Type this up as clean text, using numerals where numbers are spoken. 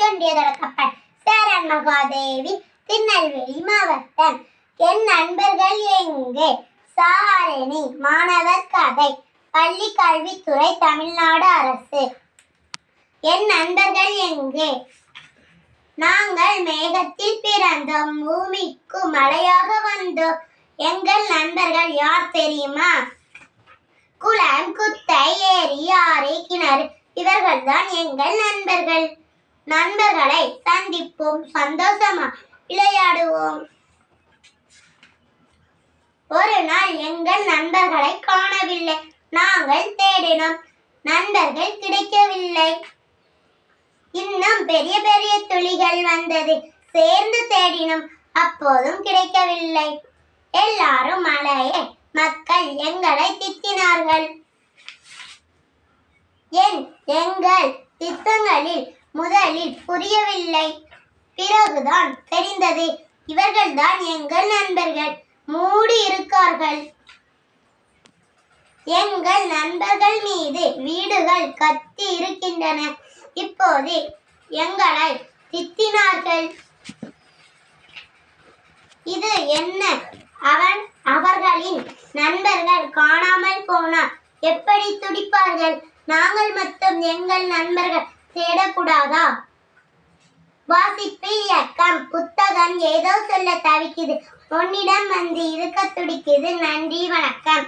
சொன்னியதோட கப்பல். சேரன் மகாதேவி, திருநெல்வேலி மாவட்டம். என் நண்பர்கள் எங்கே? சாரணி மாணவர் கதை. பள்ளி கல்வித்துறை, தமிழ்நாடு அரசு. என் நண்பர்கள் எங்கே? நாங்கள் மேகத்தில் பிறந்தோம், பூமிக்கு மழையாக வந்தோம். எங்கள் நண்பர்கள் யார் தெரியுமா? குளம், குட்டை, ஏரி, ஆறு, கிணறு, இவர்கள்தான் எங்கள் நண்பர்கள். நண்பர்களை சந்திப்போம், சந்தோஷமா விளையாடுவோம். ஒரு நாள் எங்கள் நண்பர்களை காணவில்லை. நாங்கள் தேடினோம், நண்பர்கள் கிடைக்கவில்லை. இன்னும் பெரிய பெரிய துளிகள் வந்தது, சேர்ந்து தேடினோம், அப்போதும் கிடைக்கவில்லை. எல்லாரும் மழையே, மக்கள் எங்களை திட்டினார்கள். எங்கள் திட்டங்களில் முதலில் புரியவில்லை, பிறகுதான் தெரிந்தது இவர்கள்தான் எங்கள் நண்பர்கள். மூடி இருக்கார்கள். எங்கள் நண்பர்கள் மீது வீடுகள் கட்டி இருக்கின்றன. இப்போது எங்களை திட்டினார்கள். இது என்ன? அவர்களின் நண்பர்கள் காணாமல் போனால் எப்படி துடிப்பார்கள்? நாங்கள் மட்டும் எங்கள் நண்பர்கள் தேடக்கூடாதா? வாசிப்பு இயக்கம். புத்தகம் ஏதோ சொல்ல தவிக்குது, உன்னிடம் வந்து இருக்க துடிக்குது. நன்றி, வணக்கம்.